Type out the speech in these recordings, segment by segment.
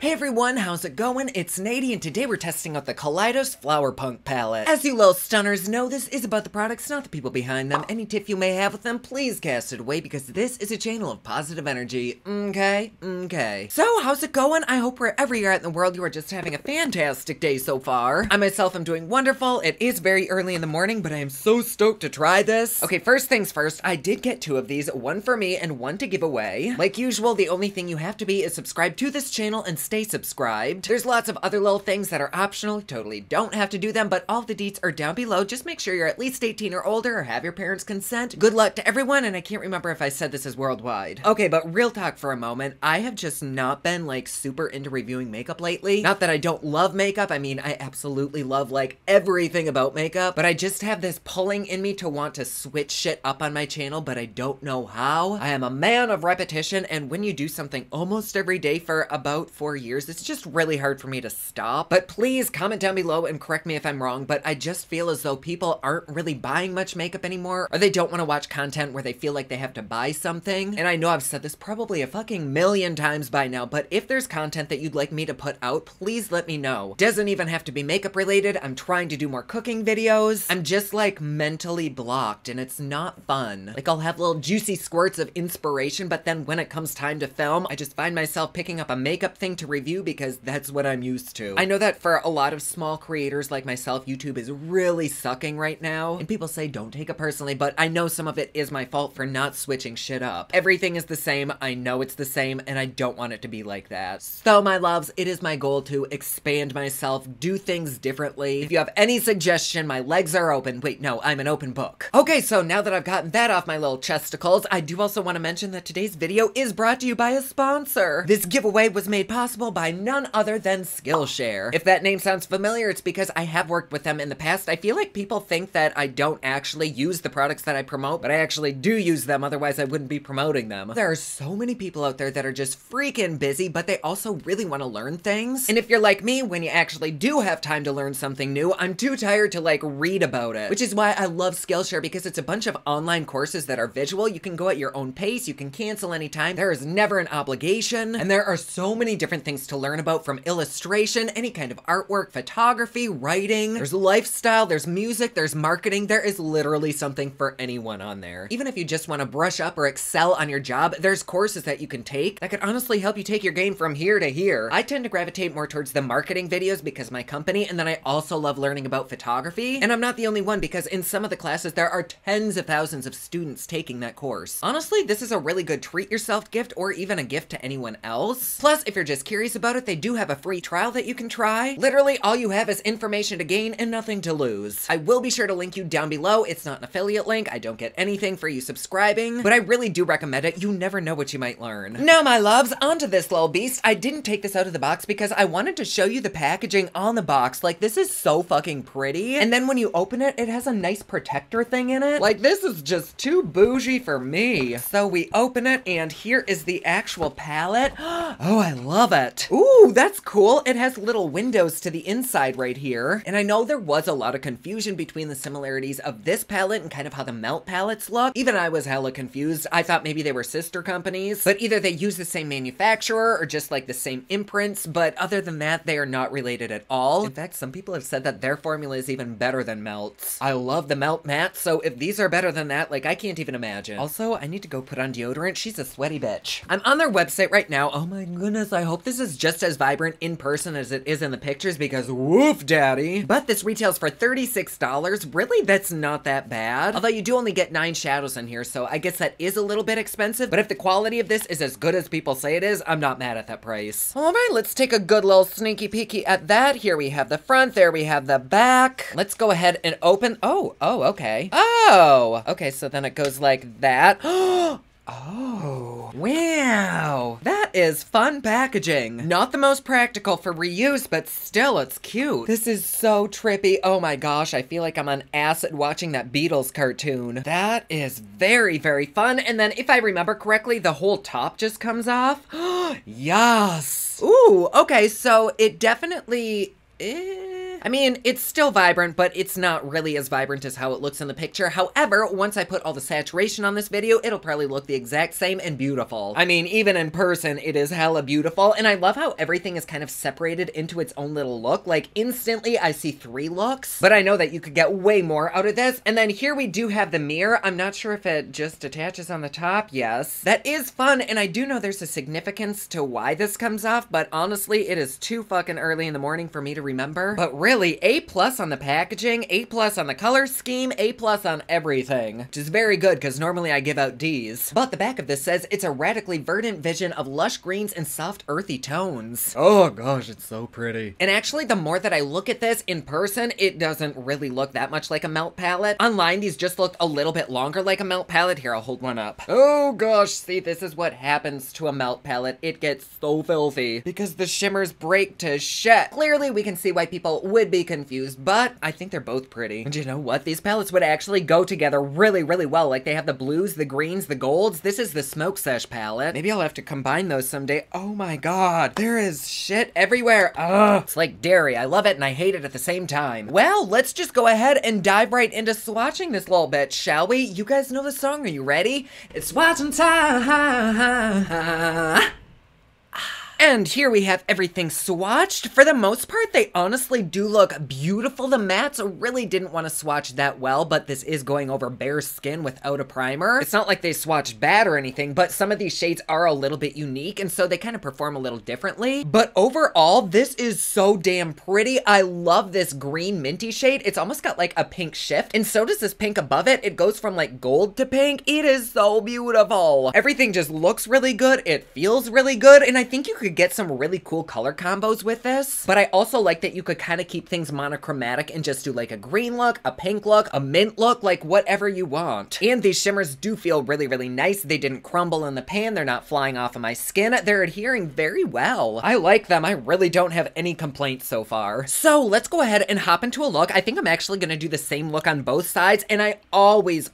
Hey everyone, how's it going? It's Nady, and today we're testing out the Kaleidos Flower Punk Palette. As you little stunners know, this is about the products, not the people behind them. Any tiff you may have with them, please cast it away, because this is a channel of positive energy. Okay. So, how's it going? I hope wherever you're at in the world, you are just having a fantastic day so far. I myself am doing wonderful. It is very early in the morning, but I am so stoked to try this. Okay, first things first, I did get 2 of these, one for me and one to give away. Like usual, the only thing you have to be is subscribed to this channel and stay subscribed. There's lots of other little things that are optional. You totally don't have to do them, but all the deets are down below. Just make sure you're at least 18 or older or have your parents' consent. Good luck to everyone, and I can't remember if I said this is worldwide. Okay, but real talk for a moment. I have just not been like super into reviewing makeup lately. Not that I don't love makeup. I mean, I absolutely love like everything about makeup, but I just have this pulling in me to want to switch shit up on my channel, but I don't know how. I am a man of repetition, and when you do something almost every day for about 4 years, it's just really hard for me to stop. But please comment down below and correct me if I'm wrong, but I just feel as though people aren't really buying much makeup anymore, or they don't want to watch content where they feel like they have to buy something. And I know I've said this probably a fucking million times by now, but if there's content that you'd like me to put out, please let me know. Doesn't even have to be makeup related. I'm trying to do more cooking videos. I'm just like mentally blocked, and it's not fun. Like, I'll have little juicy squirts of inspiration, but then when it comes time to film, I just find myself picking up a makeup thing to review because that's what I'm used to. I know that for a lot of small creators like myself, YouTube is really sucking right now, and people say don't take it personally, but I know some of it is my fault for not switching shit up. Everything is the same, I know it's the same, and I don't want it to be like that. So my loves, it is my goal to expand myself, do things differently. If you have any suggestion, my legs are open. Wait, no, I'm an open book. Okay, so now that I've gotten that off my little chesticles, I do also want to mention that today's video is brought to you by a sponsor. This giveaway was made possible by none other than Skillshare. If that name sounds familiar, it's because I have worked with them in the past. I feel like people think that I don't actually use the products that I promote, but I actually do use them, otherwise I wouldn't be promoting them. There are so many people out there that are just freaking busy, but they also really want to learn things. And if you're like me, when you actually do have time to learn something new, I'm too tired to like read about it. Which is why I love Skillshare, because it's a bunch of online courses that are visual. You can go at your own pace, you can cancel anytime, there is never an obligation, and there are so many different things to learn about, from illustration, any kind of artwork, photography, writing, there's lifestyle, there's music, there's marketing. There is literally something for anyone on there. Even if you just want to brush up or excel on your job, there's courses that you can take that could honestly help you take your game from here to here. I tend to gravitate more towards the marketing videos because of my company, and then I also love learning about photography. And I'm not the only one, because in some of the classes there are tens of thousands of students taking that course. Honestly, this is a really good treat yourself gift, or even a gift to anyone else. Plus, if you're just curious about it, they do have a free trial that you can try. Literally, all you have is information to gain and nothing to lose. I will be sure to link you down below. It's not an affiliate link. I don't get anything for you subscribing, but I really do recommend it. You never know what you might learn. Now, my loves, onto this little beast. I didn't take this out of the box because I wanted to show you the packaging on the box. Like, this is so fucking pretty. And then when you open it, it has a nice protector thing in it. Like, this is just too bougie for me. So we open it, and here is the actual palette. Oh, I love it. Ooh, that's cool. It has little windows to the inside right here. And I know there was a lot of confusion between the similarities of this palette and kind of how the Melt palettes look. Even I was hella confused. I thought maybe they were sister companies, but either they use the same manufacturer or just like the same imprints, but other than that, they are not related at all. In fact, some people have said that their formula is even better than Melt's. I love the Melt matte, so if these are better than that, like, I can't even imagine. Also, I need to go put on deodorant. She's a sweaty bitch. I'm on their website right now. Oh my goodness, I hope this is just as vibrant in person as it is in the pictures, because woof daddy. But this retails for $36. Really, that's not that bad. Although you do only get 9 shadows in here, so I guess that is a little bit expensive, but if the quality of this is as good as people say it is, I'm not mad at that price. All right, let's take a good little sneaky peeky at that. Here we have the front, there we have the back. Let's go ahead and open. Oh, okay. Oh, okay, so then it goes like that. Oh, wow. That is fun packaging. Not the most practical for reuse, but still, it's cute. This is so trippy. Oh my gosh, I feel like I'm on acid watching that Beatles cartoon. That is very, very fun. And then if I remember correctly, the whole top just comes off. Yes. Ooh, okay, so it definitely I mean, it's still vibrant, but it's not really as vibrant as how it looks in the picture. However, once I put all the saturation on this video, it'll probably look the exact same and beautiful. I mean, even in person, it is hella beautiful, and I love how everything is kind of separated into its own little look. Like, instantly, I see 3 looks, but I know that you could get way more out of this. And then here we do have the mirror. I'm not sure if it just attaches on the top. Yes. That is fun, and I do know there's a significance to why this comes off, but honestly, it is too fucking early in the morning for me to remember. But really, A+ on the packaging, A+ on the color scheme, A+ on everything, which is very good because normally I give out Ds. But the back of this says it's a radically verdant vision of lush greens and soft earthy tones. Oh gosh, it's so pretty. And actually, the more that I look at this in person, it doesn't really look that much like a melt palette. Online, these just look a little bit longer like a melt palette. Here, I'll hold one up. Oh gosh, see, this is what happens to a melt palette. It gets so filthy because the shimmers break to shit. Clearly, we can see why people would be confused, but I think they're both pretty. And you know what? These palettes would actually go together really, really well. Like, they have the blues, the greens, the golds. This is the Smoke Sesh palette. Maybe I'll have to combine those someday. Oh my god, there is shit everywhere. Ugh. It's like dairy. I love it and I hate it at the same time. Well, let's just go ahead and dive right into swatching this little bit, shall we? You guys know the song. Are you ready? It's swatching time. And here we have everything swatched. For the most part, they honestly do look beautiful. The mattes really didn't want to swatch that well, but this is going over bare skin without a primer. It's not like they swatched bad or anything, but some of these shades are a little bit unique, and so they kind of perform a little differently. But overall, this is so damn pretty. I love this green minty shade. It's almost got like a pink shift, and so does this pink above it. It goes from like gold to pink. It is so beautiful. Everything just looks really good. It feels really good, and I think you could get some really cool color combos with this. But I also like that you could kind of keep things monochromatic and just do like a green look, a pink look, a mint look, like whatever you want. And these shimmers do feel really, really nice. They didn't crumble in the pan. They're not flying off of my skin. They're adhering very well. I like them. I really don't have any complaints so far. So let's go ahead and hop into a look. I think I'm actually going to do the same look on both sides, and I always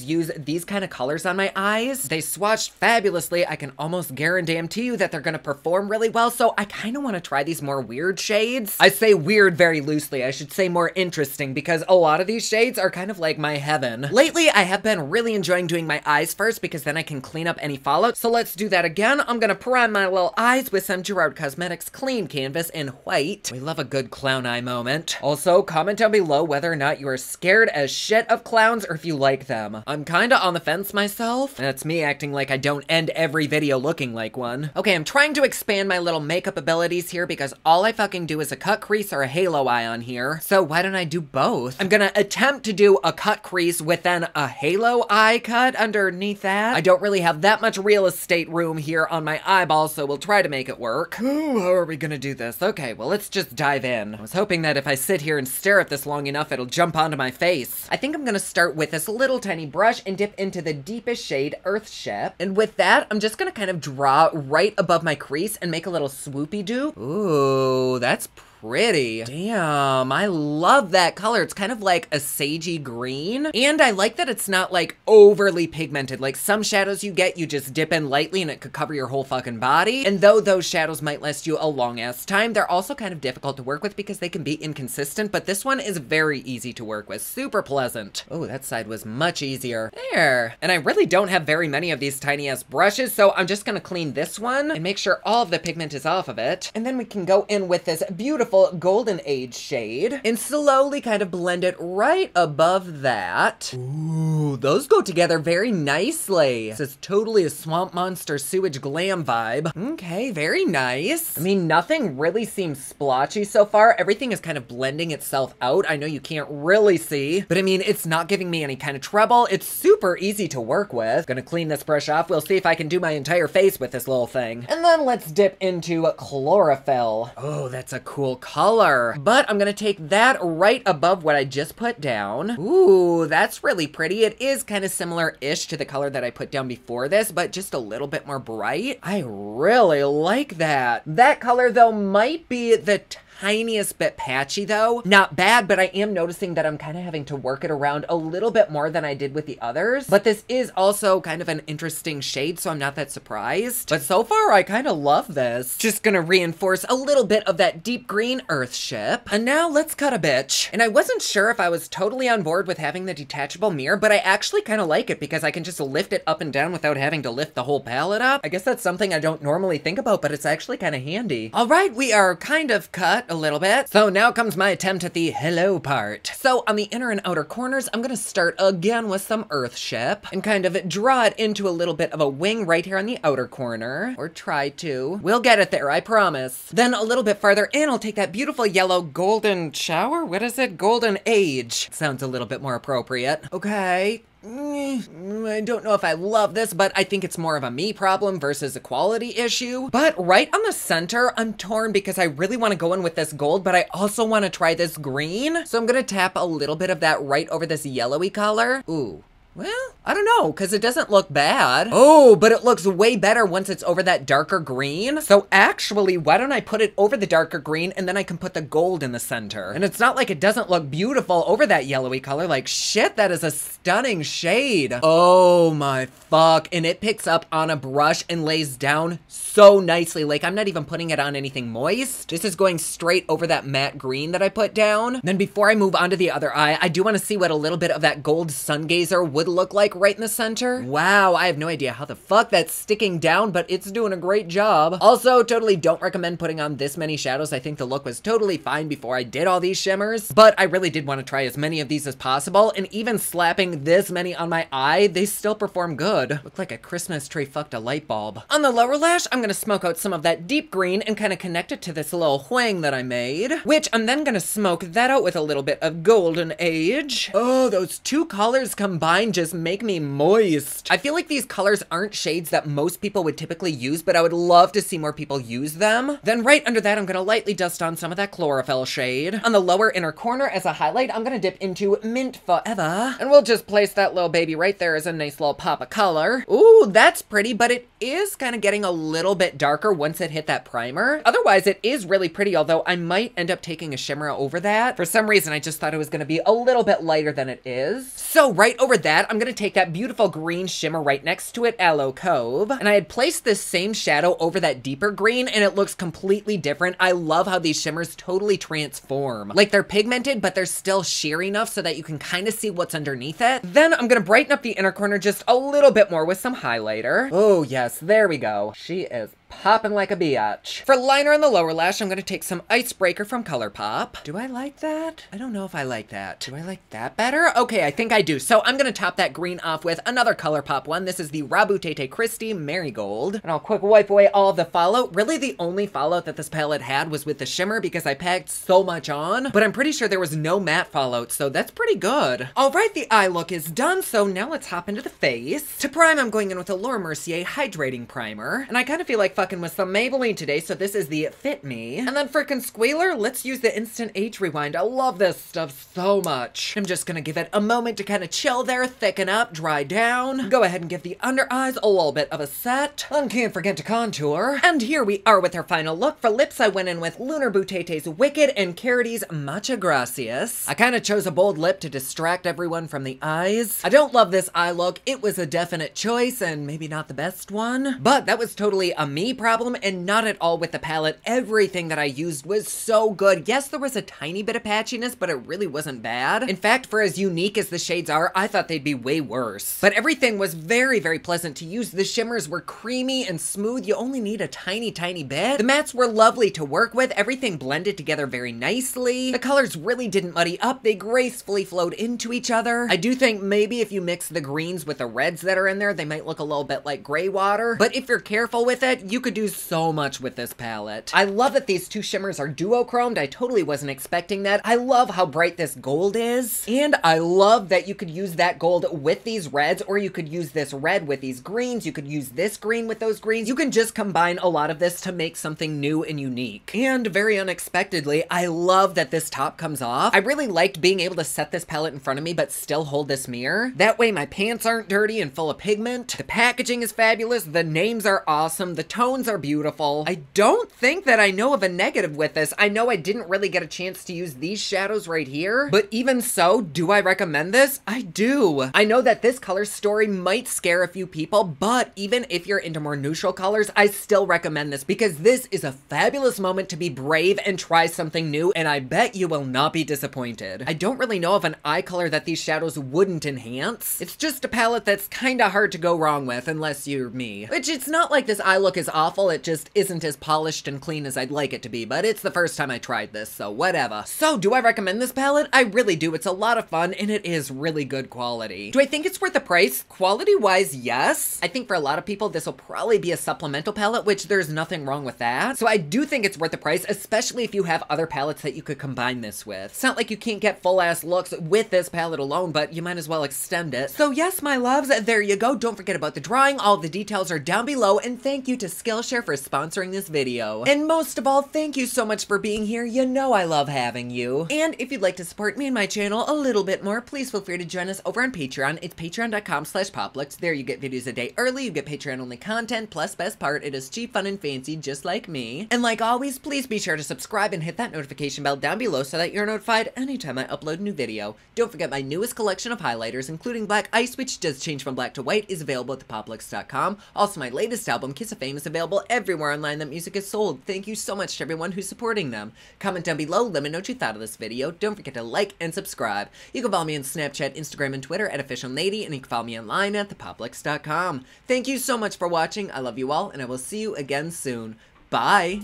use these kind of colors on my eyes. They swatched fabulously. I can almost guarantee you that they're going to perform really well, so I kind of want to try these more weird shades. I say weird very loosely. I should say more interesting, because a lot of these shades are kind of like my heaven. Lately, I have been really enjoying doing my eyes first because then I can clean up any fallout, so let's do that again. I'm gonna prime my little eyes with some Gerard Cosmetics Clean Canvas in white. We love a good clown eye moment. Also, comment down below whether or not you are scared as shit of clowns or if you like them. I'm kinda on the fence myself. That's me acting like I don't end every video looking like one. Okay, I'm trying to expand my little makeup abilities here because all I fucking do is a cut crease or a halo eye on here. So why don't I do both? I'm gonna attempt to do a cut crease with then a halo eye cut underneath that. I don't really have that much real estate room here on my eyeball, so we'll try to make it work. Ooh, how are we gonna do this? Okay, well, let's just dive in. I was hoping that if I sit here and stare at this long enough, it'll jump onto my face. I think I'm gonna start with this little tiny brush and dip into the deepest shade, Earthship. And with that, I'm just gonna kind of draw right above my crease and make a little swoopy-doo. Ooh, that's pretty. Damn, I love that color. It's kind of like a sagey green. And I like that it's not like overly pigmented. Like some shadows you get, you just dip in lightly and it could cover your whole fucking body. And though those shadows might last you a long ass time, they're also kind of difficult to work with because they can be inconsistent, but this one is very easy to work with. Super pleasant. Oh, that side was much easier. There. And I really don't have very many of these tiny ass brushes, so I'm just gonna clean this one and make sure all of the pigment is off of it. And then we can go in with this beautiful golden age shade and slowly kind of blend it right above that. Ooh, those go together very nicely. This is totally a Swamp Monster sewage glam vibe. Okay, very nice. I mean, nothing really seems splotchy so far. Everything is kind of blending itself out. I know you can't really see, but I mean, it's not giving me any kind of trouble. It's super easy to work with. Gonna clean this brush off. We'll see if I can do my entire face with this little thing. And then let's dip into Chlorophyll. Oh, that's a cool color. But I'm gonna take that right above what I just put down. Ooh, that's really pretty. It is kind of similar-ish to the color that I put down before this, but just a little bit more bright. I really like that. That color, though, might be the tiniest bit patchy though. Not bad, but I am noticing that I'm kind of having to work it around a little bit more than I did with the others. But this is also kind of an interesting shade, so I'm not that surprised. But so far, I kind of love this. Just gonna reinforce a little bit of that deep green earth ship. And now let's cut a bitch. And I wasn't sure if I was totally on board with having the detachable mirror, but I actually kind of like it because I can just lift it up and down without having to lift the whole palette up. I guess that's something I don't normally think about, but it's actually kind of handy. All right, we are kind of cut a little bit. So now comes my attempt at the hello part. So on the inner and outer corners, I'm gonna start again with some earth ship and kind of draw it into a little bit of a wing right here on the outer corner, or try to. We'll get it there, I promise. Then a little bit farther in, I'll take that beautiful yellow golden shower. What is it? Golden age. Sounds a little bit more appropriate. Okay. I don't know if I love this, but I think it's more of a me problem versus a quality issue. But right on the center, I'm torn because I really want to go in with this gold, but I also want to try this green. So I'm gonna tap a little bit of that right over this yellowy color. Ooh. Well, I don't know, because it doesn't look bad. Oh, but it looks way better once it's over that darker green. So actually, why don't I put it over the darker green and then I can put the gold in the center? And it's not like it doesn't look beautiful over that yellowy color. Like, shit, that is a stunning shade. Oh my fuck. And it picks up on a brush and lays down so nicely. Like, I'm not even putting it on anything moist. This is going straight over that matte green that I put down. Then before I move on to the other eye, I do want to see what a little bit of that gold sun gazer would look like right in the center. Wow, I have no idea how the fuck that's sticking down, but it's doing a great job. Also, totally don't recommend putting on this many shadows. I think the look was totally fine before I did all these shimmers, but I really did want to try as many of these as possible, and even slapping this many on my eye, they still perform good. Look like a Christmas tree fucked a light bulb. On the lower lash, I'm gonna smoke out some of that deep green and kind of connect it to this little wang that I made, which I'm then gonna smoke that out with a little bit of golden age. Oh, those two colors combined just make me moist. I feel like these colors aren't shades that most people would typically use, but I would love to see more people use them. Then right under that, I'm gonna lightly dust on some of that chlorophyll shade. On the lower inner corner as a highlight, I'm gonna dip into Mint Forever, and we'll just place that little baby right there as a nice little pop of color. Ooh, that's pretty, but it is kind of getting a little bit darker once it hit that primer. Otherwise, it is really pretty, although I might end up taking a shimmer over that. For some reason, I just thought it was gonna be a little bit lighter than it is. So right over that, I'm gonna take that beautiful green shimmer right next to it, Aloe Cove, and I had placed this same shadow over that deeper green, and it looks completely different. I love how these shimmers totally transform. Like, they're pigmented, but they're still sheer enough so that you can kind of see what's underneath it. Then I'm gonna brighten up the inner corner just a little bit more with some highlighter. Oh yes, there we go. She is popping like a biatch. For liner on the lower lash, I'm gonna take some Icebreaker from ColourPop. Do I like that? I don't know if I like that. Do I like that better? Okay, I think I do. So I'm gonna top that green off with another ColourPop one. This is the Rabutete Christie Marigold. And I'll quick wipe away all of the fallout. Really, the only fallout that this palette had was with the shimmer because I packed so much on, but I'm pretty sure there was no matte fallout, so that's pretty good. All right, the eye look is done, so now let's hop into the face. To prime, I'm going in with a Laura Mercier Hydrating Primer, and I kind of feel like fucking with some Maybelline today, so this is the Fit Me. And then for concealer, let's use the Instant Age Rewind. I love this stuff so much. I'm just gonna give it a moment to kind of chill there, thicken up, dry down. Go ahead and give the under eyes a little bit of a set. And can't forget to contour. And here we are with our final look. For lips, I went in with Lunar Butete's Wicked and Carity's Mucha Gracias. I kind of chose a bold lip to distract everyone from the eyes. I don't love this eye look. It was a definite choice and maybe not the best one, but that was totally a me problem and not at all with the palette. Everything that I used was so good. Yes, there was a tiny bit of patchiness, but it really wasn't bad. In fact, for as unique as the shades are, I thought they'd be way worse. But everything was very, very pleasant to use. The shimmers were creamy and smooth. You only need a tiny, tiny bit. The mattes were lovely to work with. Everything blended together very nicely. The colors really didn't muddy up. They gracefully flowed into each other. I do think maybe if you mix the greens with the reds that are in there, they might look a little bit like gray water. But if you're careful with it, you could do so much with this palette. I love that these two shimmers are duochromed. I totally wasn't expecting that. I love how bright this gold is. And I love that you could use that gold with these reds, or you could use this red with these greens. You could use this green with those greens. You can just combine a lot of this to make something new and unique. And very unexpectedly, I love that this top comes off. I really liked being able to set this palette in front of me, but still hold this mirror. That way my pants aren't dirty and full of pigment. The packaging is fabulous. The names are awesome. The tone tones are beautiful. I don't think that I know of a negative with this. I know I didn't really get a chance to use these shadows right here, but even so, do I recommend this? I do. I know that this color story might scare a few people, but even if you're into more neutral colors, I still recommend this because this is a fabulous moment to be brave and try something new, and I bet you will not be disappointed. I don't really know of an eye color that these shadows wouldn't enhance. It's just a palette that's kinda hard to go wrong with, unless you're me. Which, it's not like this eye look is awful, it just isn't as polished and clean as I'd like it to be, but it's the first time I tried this, so whatever. So, do I recommend this palette? I really do. It's a lot of fun, and it is really good quality. Do I think it's worth the price? Quality-wise, yes. I think for a lot of people, this will probably be a supplemental palette, which there's nothing wrong with that. So I do think it's worth the price, especially if you have other palettes that you could combine this with. It's not like you can't get full-ass looks with this palette alone, but you might as well extend it. So yes, my loves, there you go. Don't forget about the drawing. All the details are down below, and thank you to Skillshare for sponsoring this video. And most of all, thank you so much for being here. You know I love having you. And if you'd like to support me and my channel a little bit more, please feel free to join us over on Patreon. It's patreon.com/poplux. There you get videos a day early, you get Patreon-only content, plus best part, it is cheap, fun, and fancy, just like me. And like always, please be sure to subscribe and hit that notification bell down below so that you're notified anytime I upload a new video. Don't forget my newest collection of highlighters, including Black Ice, which does change from black to white, is available at thepoplux.com. Also, my latest album, Kiss of Fame, is available everywhere online that music is sold. Thank you so much to everyone who's supporting them. Comment down below, let me know what you thought of this video. Don't forget to like and subscribe. You can follow me on Snapchat, Instagram, and Twitter at officialnady, and you can follow me online at thepoplux.com. Thank you so much for watching. I love you all, and I will see you again soon. Bye!